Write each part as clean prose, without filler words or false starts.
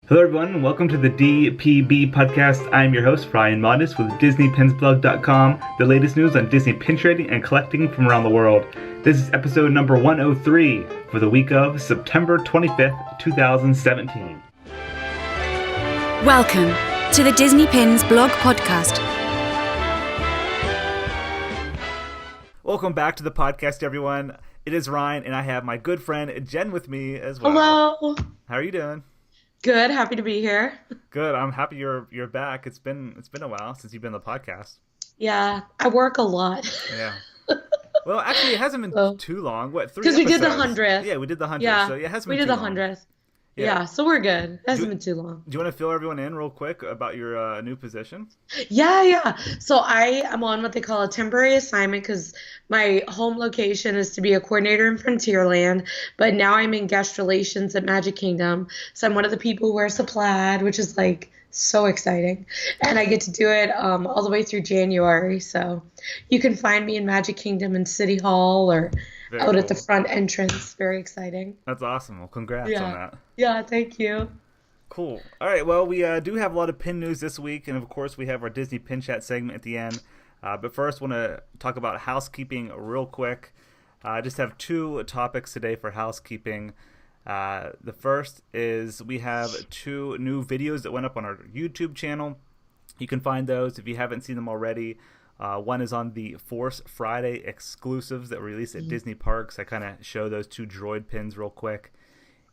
Hello everyone, and welcome to the DPB Podcast. I'm your host, Ryan Modest with DisneyPinsBlog.com, the latest news on Disney pin trading and collecting from around the world. This is episode number 103 for the week of September 25th, 2017. Welcome to the Disney Pins Blog Podcast. Welcome back to the podcast, everyone. It is Ryan, and I have my good friend Jen with me as well. Hello. How are you doing? Good. Happy to be here. Good. I'm happy you're back. It's been a while since you've been on the podcast. Yeah, I work a lot. Yeah. Well, actually, it hasn't been too long. What, 3 Because we did the episodes? 100th. Yeah, we did the 100th. Yeah, So it hasn't we been did too the long. 100th. Yeah. Yeah, so we're good. It hasn't been too long. Do you want to fill everyone in real quick about your new position? Yeah. So I am on what they call a temporary assignment because my home location is to be a coordinator in Frontierland, but now I'm in guest relations at Magic Kingdom. So I'm one of the people who wears the plaid, which is like so exciting. And I get to do it all the way through January. So you can find me in Magic Kingdom in City Hall or out at the front entrance. Very exciting. That's awesome. Well, congrats on that. Yeah, thank you. Cool. All right. Well, we do have a lot of pin news this week, and of course, we have our Disney Pin Chat segment at the end. But first, want to talk about housekeeping real quick. I just have 2 topics today for housekeeping. The first is we have 2 new videos that went up on our YouTube channel. You can find those if you haven't seen them already. One is on the Force Friday exclusives that were released at Disney Parks. I kind of show those 2 droid pins real quick.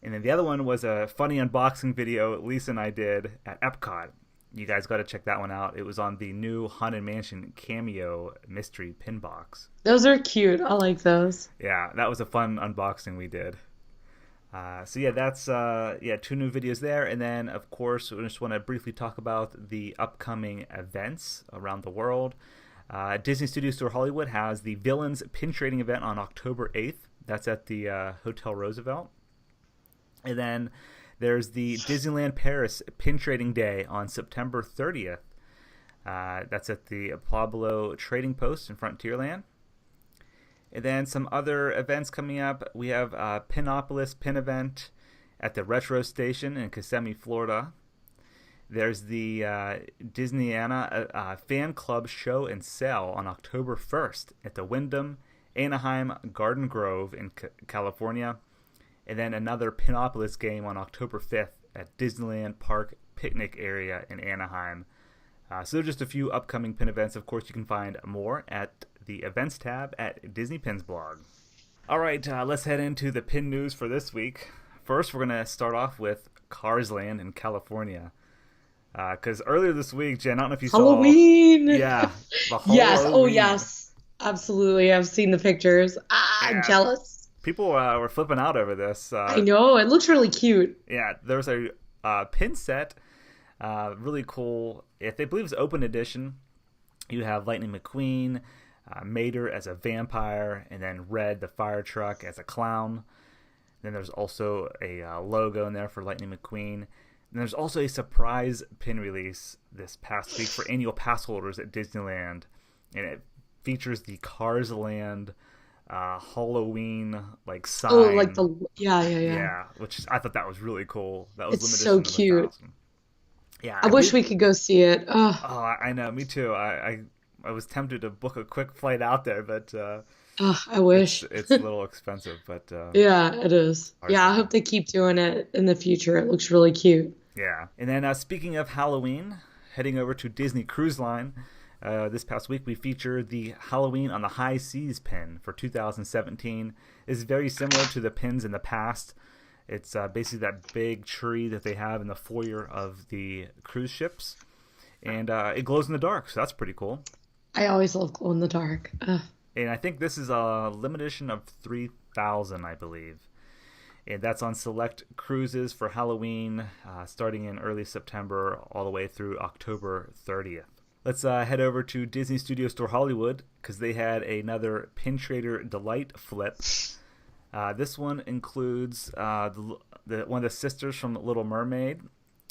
And then the other one was a funny unboxing video Lisa and I did at Epcot. You guys got to check that one out. It was on the new Haunted Mansion Cameo mystery pin box. Those are cute. I like those. Yeah, that was a fun unboxing we did. So yeah, that's 2 new videos there. And then, of course, we just want to briefly talk about the upcoming events around the world. Disney Studios Store Hollywood has the Villains Pin Trading event on October 8th. That's at the Hotel Roosevelt. And then there's the Disneyland Paris Pin Trading Day on September 30th. That's at the Pueblo Trading Post in Frontierland. And then some other events coming up. We have Pinopolis Pin Event at the Retro Station in Kissimmee, Florida. There's the Disneyana Fan Club Show and Sale on October 1st at the Wyndham Anaheim Garden Grove in California. And then another Pinopolis game on October 5th at Disneyland Park Picnic Area in Anaheim. So there's just a few upcoming pin events. Of course, you can find more at the events tab at Disney Pins Blog. All right, let's head into the pin news for this week. First, we're going to start off with Cars Land in California. Because earlier this week, Jen, I don't know if you Haul-O-Ween. saw... Yeah. The Yes. Haul-O-Ween. Oh, yes. Absolutely. I've seen the pictures. I'm jealous. People were flipping out over this. I know. It looks really cute. Yeah, there's a pin set. Really cool. I believe it's open edition. You have Lightning McQueen, Mater as a vampire, and then Red, the fire truck, as a clown. Then there's also a logo in there for Lightning McQueen. And there's also a surprise pin release this past week for annual pass holders at Disneyland. And it features the Cars Land Haul-O-Ween sign. Oh, like the yeah. Yeah, which I thought that was really cool. That was It's limited so to cute. 1,000. Yeah, I wish we could go see it. Oh, I know, me too. I was tempted to book a quick flight out there, but I wish. it's a little expensive. But Yeah, it is. Yeah, I hope they keep doing it in the future. It looks really cute. Yeah, and then speaking of Halloween, heading over to Disney Cruise Line. This past week, we featured the Halloween on the High Seas pin for 2017. It's very similar to the pins in the past. It's basically that big tree that they have in the foyer of the cruise ships. And it glows in the dark, so that's pretty cool. I always love glow in the dark. And I think this is a limited edition of 3,000, I believe. And that's on select cruises for Halloween, starting in early September all the way through October 30th. Let's head over to Disney Studio Store Hollywood because they had another Pin Trader Delight flip. This one includes one of the sisters from Little Mermaid,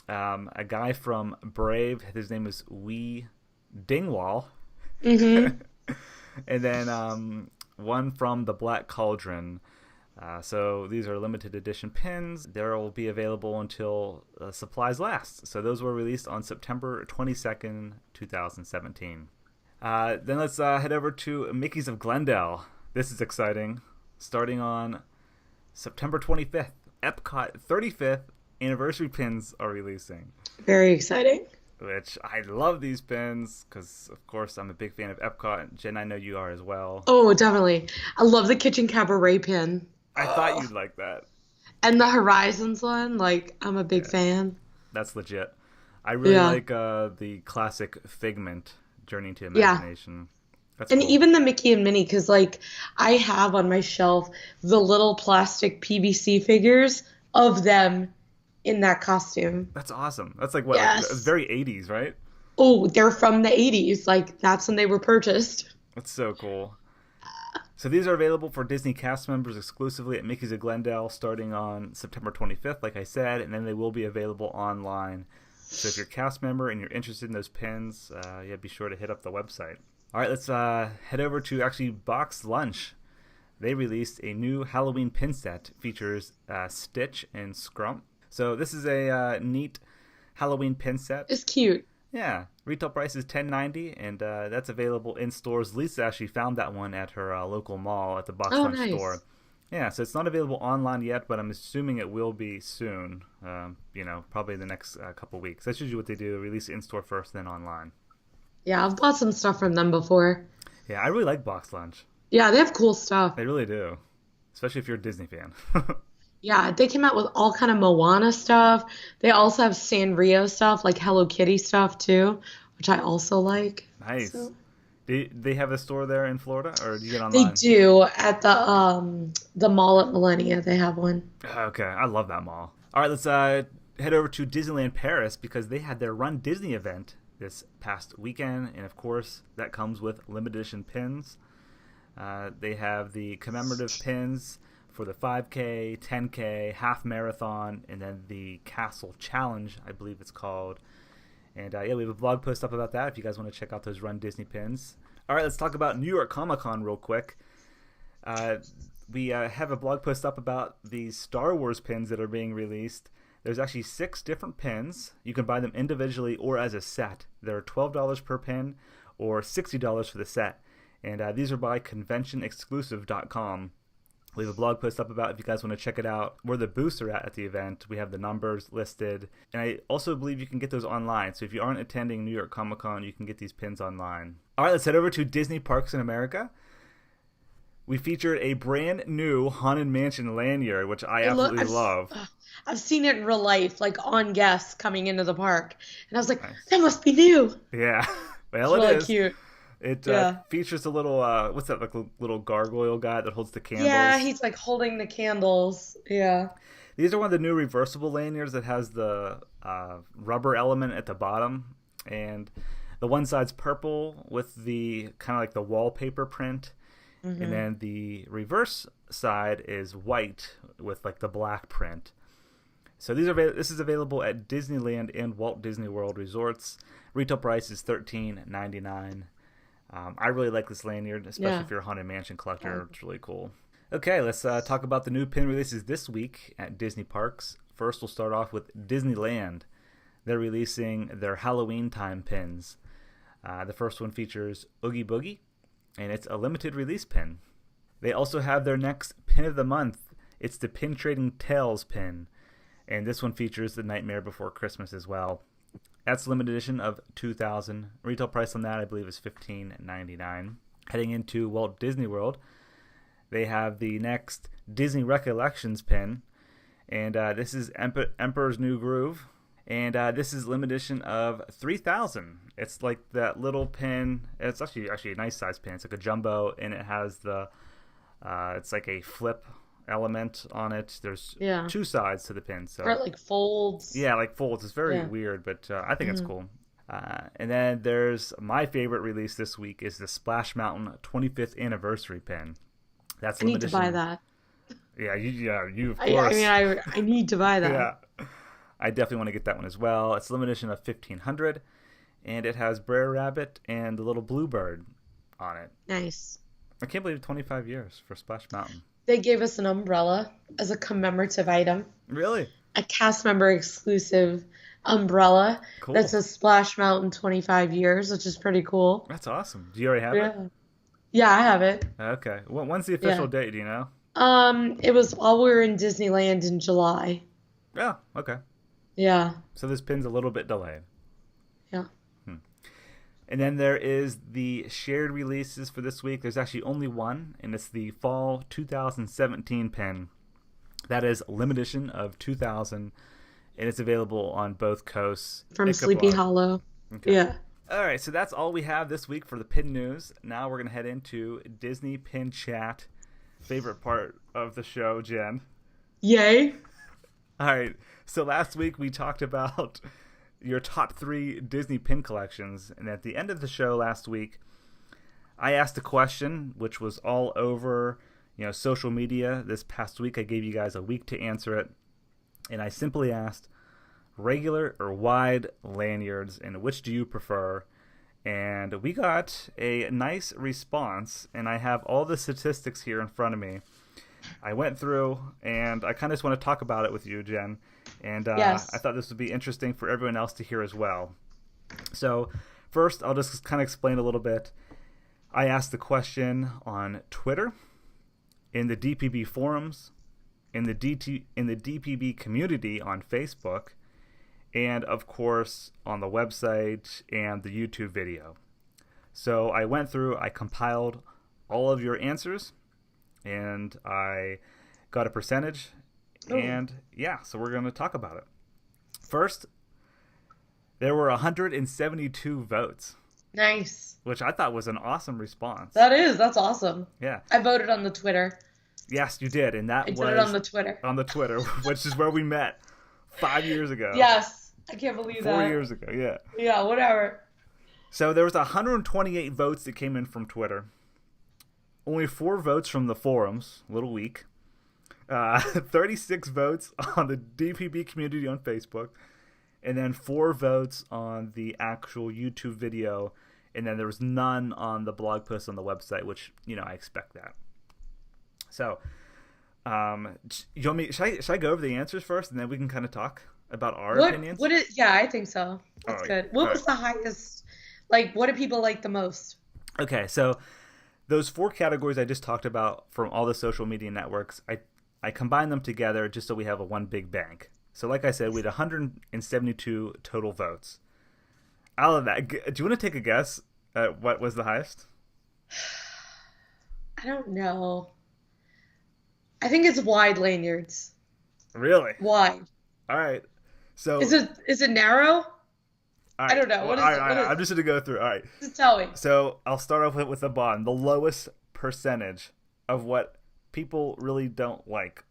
a guy from Brave. His name is Wee Dingwall. Mm-hmm. And then one from The Black Cauldron. So these are limited edition pins. They will be available until supplies last. So those were released on September 22nd, 2017. Then let's head over to Mickey's of Glendale. This is exciting. Starting on September 25th, Epcot 35th anniversary pins are releasing. Very exciting. Which I love these pins because, of course, I'm a big fan of Epcot. Jen, I know you are as well. Oh, definitely. I love the Kitchen Cabaret pin. I thought you'd like that. And the Horizons one, like, I'm a big fan. That's legit. I really like the classic Figment Journey into Imagination. That's and cool. even the Mickey and Minnie, because, like, I have on my shelf the little plastic PVC figures of them in that costume. That's awesome. That's like what? Like, very 80s, right? Oh, they're from the 80s. Like, that's when they were purchased. That's so cool. So these are available for Disney cast members exclusively at Mickey's of Glendale starting on September 25th, like I said, and then they will be available online. So if you're a cast member and you're interested in those pins, be sure to hit up the website. All right, let's head over to actually BoxLunch. They released a new Halloween pin set. Features Stitch and Scrump. So this is a neat Halloween pin set. It's cute. Yeah, retail price is $10.90, and that's available in stores. Lisa actually found that one at her local mall at the BoxLunch store. Yeah, so it's not available online yet, but I'm assuming it will be soon. Probably the next couple weeks. That's usually what they do: release it in store first, then online. Yeah, I've bought some stuff from them before. Yeah, I really like BoxLunch. Yeah, they have cool stuff. They really do, especially if you're a Disney fan. Yeah, they came out with all kind of Moana stuff. They also have Sanrio stuff, like Hello Kitty stuff too, which I also like. Nice. So. Do they have a store there in Florida, or do you get online? They do at the mall at Millennia. They have one. Okay, I love that mall. All right, let's head over to Disneyland Paris because they had their Run Disney event this past weekend, and of course that comes with limited edition pins. They have the commemorative pins for the 5K, 10K, half marathon, and then the Castle Challenge, I believe it's called. And we have a blog post up about that if you guys want to check out those Run Disney pins. All right, let's talk about New York Comic Con real quick. We have a blog post up about the Star Wars pins that are being released. There's actually 6 different pins. You can buy them individually or as a set. They're $12 per pin or $60 for the set. And these are by conventionexclusive.com. We have a blog post up about it if you guys want to check it out. Where the booths are at the event. We have the numbers listed. And I also believe you can get those online. So if you aren't attending New York Comic Con, you can get these pins online. All right, let's head over to Disney Parks in America. We featured a brand new Haunted Mansion lanyard, which I absolutely love. I've seen it in real life, like on guests coming into the park. And I was like, that must be new. Yeah. Well, it's it really is. Cute. It features a little, what's that, like a little gargoyle guy that holds the candles? Yeah, he's like holding the candles. Yeah. These are one of the new reversible lanyards that has the rubber element at the bottom. And the one side's purple with the kind of like the wallpaper print. Mm-hmm. And then the reverse side is white with like the black print. So this is available at Disneyland and Walt Disney World resorts. Retail price is $13.99. I really like this lanyard, especially if you're a Haunted Mansion collector. It's really cool. Okay, let's talk about the new pin releases this week at Disney Parks. First, we'll start off with Disneyland. They're releasing their Halloween time pins. The first one features Oogie Boogie, and it's a limited release pin. They also have their next pin of the month. It's the Pin Trading Tales pin, and this one features The Nightmare Before Christmas as well. That's limited edition of 2,000. Retail price on that, I believe, is $15.99. Heading into Walt Disney World, they have the next Disney Recollections pin, and this is Emperor's New Groove, and this is limited edition of 3,000. It's like that little pin. It's actually a nice size pin. It's like a jumbo, and it has the it's like a flip element on it. There's 2 sides to the pin, so or like folds. Yeah, like folds. It's very weird, but I think it's cool. And then there's my favorite release this week is the Splash Mountain 25th anniversary pin. That's I need to buy that. Yeah, you of course. I need to buy that. Yeah, I definitely want to get that one as well. It's limited edition of 1,500, and it has Brer Rabbit and the little bluebird on it. Nice. I can't believe 25 years for Splash Mountain. They gave us an umbrella as a commemorative item, Really? a cast member exclusive umbrella that Cool. says Splash Mountain 25 years, which is pretty cool. That's awesome. Do you already have it? Yeah. Yeah, I have it. Okay. When's the official Yeah. date? Do you know? It was while we were in Disneyland in July. Yeah. Okay. Yeah. So this pin's a little bit delayed. Yeah. And then there is the shared releases for this week. There's actually only one, and it's the Fall 2017 pin. That is limited edition of 2000, and it's available on both coasts. From Sleepy Hollow. Okay. Yeah. All right, so that's all we have this week for the pin news. Now we're going to head into Disney Pin Chat, favorite part of the show, Jen. Yay. All right, so last week we talked about your top 3 Disney pin collections, and at the end of the show last week, I asked a question which was all over, social media this past week. I gave you guys a week to answer it, and I simply asked, regular or wide lanyards, and which do you prefer? And we got a nice response, and I have all the statistics here in front of me. I went through, and I kind of just want to talk about it with you, Jen. And Yes. I thought this would be interesting for everyone else to hear as well. So first, I'll just kind of explain a little bit. I asked the question on Twitter, in the DPB forums, in the DPB community on Facebook, and of course on the website and the YouTube video. So I went through, I compiled all of your answers, and I got a percentage. Ooh. And yeah, so we're going to talk about it. First, there were 172 votes, Nice. which I thought was an awesome response. That's awesome. Yeah. I voted on the Twitter. Yes, you did, and that I did was it on the Twitter. on the Twitter, which is where we met 5 years ago. Yes. I can't believe 4 that. years ago, yeah. Yeah, whatever. So there was 128 votes that came in from Twitter. Only 4 votes from the forums, a little weak. 36 votes on the DPB community on Facebook. And then 4 votes on the actual YouTube video. And then there was none on the blog post on the website, which, I expect that. So, you want me, should I go over the answers first, and then we can kind of talk about our opinions? Yeah, I think so. That's good. What was the highest? Like, what do people like the most? Okay, so those 4 categories I just talked about from all the social media networks, I combined them together just so we have a one big bank. So like I said, we had 172 total votes. Out of that, do you want to take a guess at what was the highest? I don't know. I think it's wide lanyards. Really? Wide. All right. So Is it narrow? all right. I don't know. What is All it? right, What is I'm just going to go through. All right. Just tell me. So I'll start off with the bottom. The lowest percentage of what people really don't like.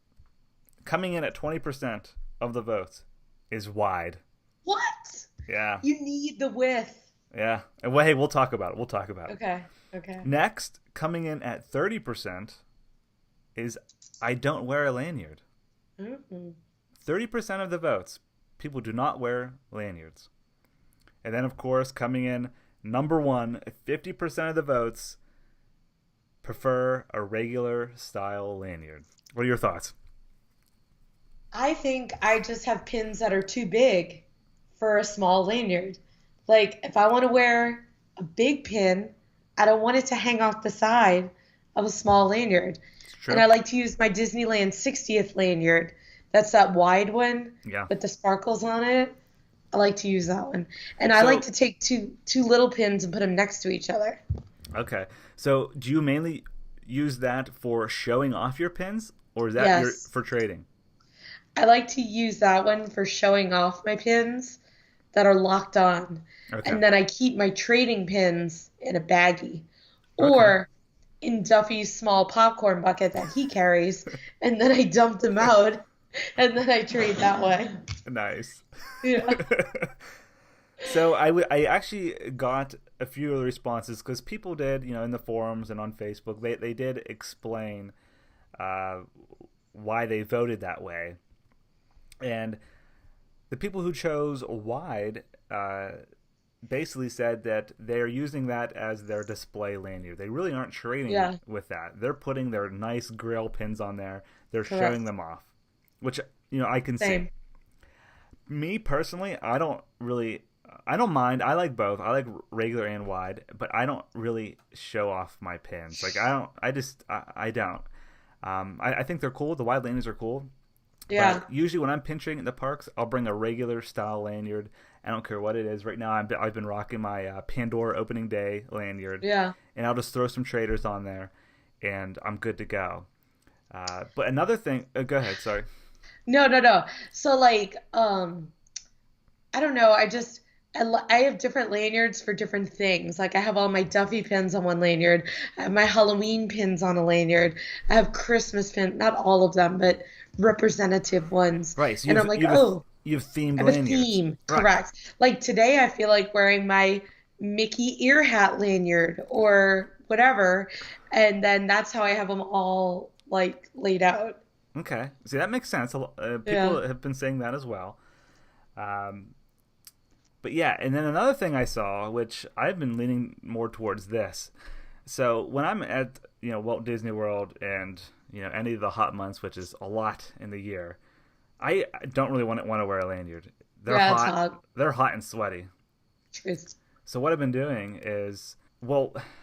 Coming in at 20% of the votes is wide. What? Yeah. You need the width. Yeah. And well, hey, we'll talk about it. Okay. Okay. Next, coming in at 30% is I don't wear a lanyard. Mm-hmm. 30% of the votes, people do not wear lanyards. And then, of course, coming in number 1, 50% of the votes prefer a regular style lanyard. What are your thoughts? I think I just have pins that are too big for a small lanyard. Like, if I want to wear a big pin, I don't want it to hang off the side of a small lanyard. True. And I like to use my Disneyland 60th lanyard. That's that wide one with the sparkles on it. I like to use that one. And I like to take two little pins and put them next to each other. Okay. So do you mainly use that for showing off your pins, or is that for trading? I like to use that one for showing off my pins that are locked on. Okay. And then I keep my trading pins in a baggie or in Duffy's small popcorn bucket that he carries. And then I dump them out and then I trade that way. Nice. Yeah. So I actually got a few of the responses because people did, in the forums and on Facebook, they did explain why they voted that way. And the people who chose wide, basically said that they're using that as their display lanyard. They really aren't trading with that. They're putting their nice grail pins on there. They're showing them off, which, I can see. Me personally, I don't mind. I like both. I like regular and wide, but I don't really show off my pins. Like, I don't. I think they're cool. The wide lanyards are cool. Yeah. But usually when I'm pin trading in the parks, I'll bring a regular style lanyard. I don't care what it is. Right now, I've been rocking my Pandora opening day lanyard. Yeah. And I'll just throw some traders on there, and I'm good to go. But another thing, go ahead. Sorry. No. So like, I don't know. I have different lanyards for different things. Like, I have all my Duffy pins on one lanyard. I have my Halloween pins on a lanyard. I have Christmas pins, not all of them, but representative ones. Right. So and I'm like, you've themed I have lanyards. a theme. Right. Correct. Like, today I feel like wearing my Mickey ear hat lanyard or whatever. And then that's how I have them all, like, laid out. Okay. See, that makes sense. People have been saying that as well. But yeah, and then another thing I saw, which I've been leaning more towards this. So when I'm at Walt Disney World and any of the hot months, which is a lot in the year, I don't really want to wear a lanyard. They're hot. They're hot and sweaty. Truth. So what I've been doing is,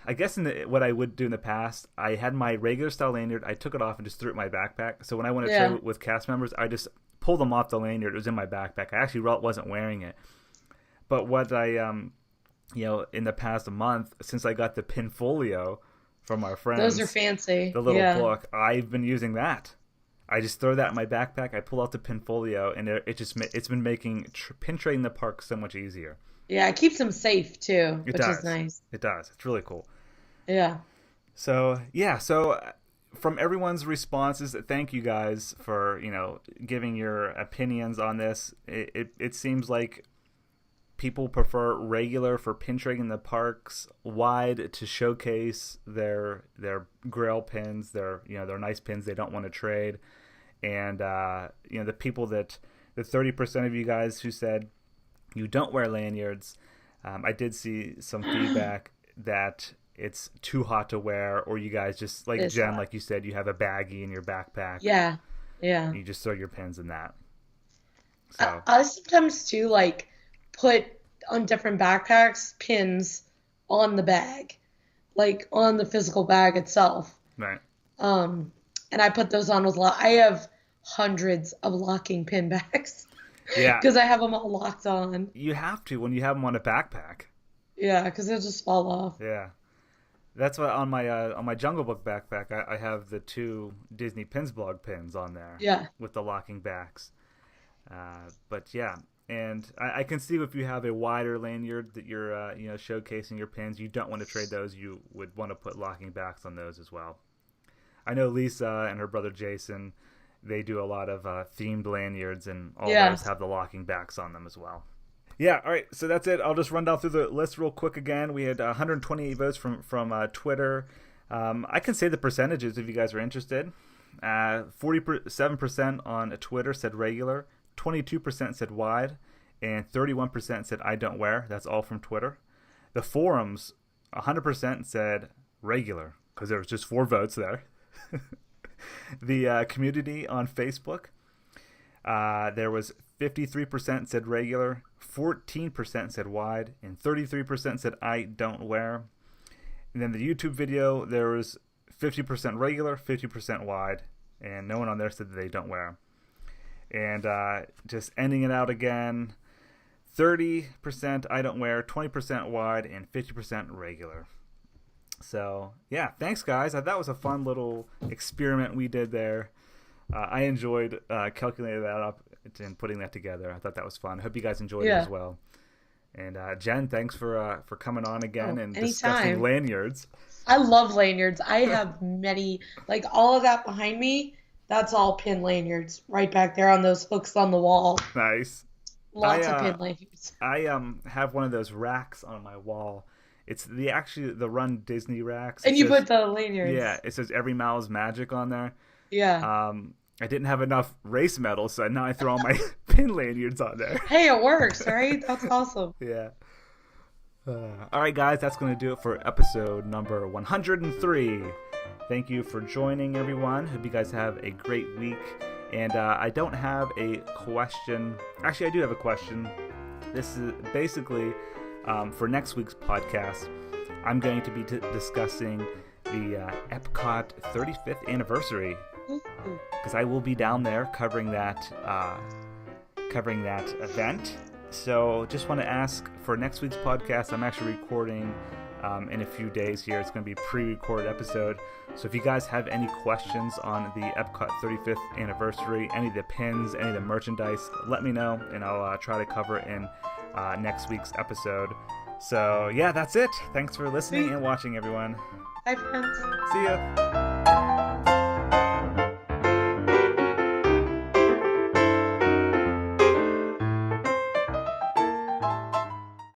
I guess what I would do in the past, I had my regular style lanyard. I took it off and just threw it in my backpack. So when I went to trade with cast members, I just pulled them off the lanyard. It was in my backpack. I actually wasn't wearing it. But what I, in the past month, since I got the Pinfolio from our friends. Those are fancy. The little book, I've been using that. I just throw that in my backpack. I pull out the Pinfolio, and it's been making pin trading the park so much easier. Yeah, it keeps them safe, too, which is nice. It does. It's really cool. Yeah. So from everyone's responses, thank you guys for, giving your opinions on this. It seems like people prefer regular for pin trading in the parks, wide to showcase their grail pins, their nice pins they don't want to trade, and the people the 30% of you guys who said you don't wear lanyards, I did see some feedback that it's too hot to wear, or you guys just, like Jen, like you said, you have a baggie in your backpack. Yeah. You just throw your pins in that. So I sometimes too, like, put on different backpacks pins on the bag, like on the physical bag itself. Right. And I put those on with I have hundreds of locking pin bags. Yeah. Because I have them all locked on. You have to when you have them on a backpack. Yeah, because they'll just fall off. Yeah. That's why on my Jungle Book backpack, I have the 2 Disney Pins blog pins on there. Yeah. With the locking backs. But yeah, and I can see if you have a wider lanyard that you're showcasing your pins, you don't want to trade those. You would want to put locking backs on those as well. I know Lisa and her brother Jason, they do a lot of themed lanyards, and all those have the locking backs on them as well. Yeah, all right, so that's it. I'll just run down through the list real quick again. We had 128 votes from Twitter. I can say the percentages if you guys are interested. 47% on Twitter said regular, 22% said wide, and 31% said I don't wear. That's all from Twitter. The forums, 100% said regular, because there was just 4 votes there. The community on Facebook, there was 53% said regular, 14% said wide, and 33% said I don't wear. And then the YouTube video, there was 50% regular, 50% wide, and no one on there said that they don't wear. And just ending it out again, 30% I don't wear, 20% wide, and 50% regular. So, yeah, thanks, guys. That was a fun little experiment we did there. I enjoyed calculating that up and putting that together. I thought that was fun. I hope you guys enjoyed it as well. And Jen, thanks for coming on again and discussing lanyards. I love lanyards. I have many, like all of that behind me, that's all pin lanyards right back there on those hooks on the wall. Nice. Lots of pin lanyards. I have one of those racks on my wall. It's the Run Disney racks. And you put the lanyards. Yeah, it says Every Mile is Magic on there. Yeah. I didn't have enough race medals, so now I throw all my pin lanyards on there. Hey, it works, right? That's awesome. Yeah. All right, guys, that's going to do it for episode number 103. Thank you for joining, everyone. Hope you guys have a great week. And I don't have a question. Actually, I do have a question. This is basically for next week's podcast. I'm going to be discussing the Epcot 35th anniversary, because I will be down there covering that event. So just want to ask, for next week's podcast, I'm actually recording in a few days here. It's going to be a pre-recorded episode. So if you guys have any questions on the Epcot 35th anniversary, any of the pins, any of the merchandise, let me know, and I'll try to cover it in next week's episode. So yeah, that's it. Thanks for listening and watching, everyone. Bye, friends. See ya.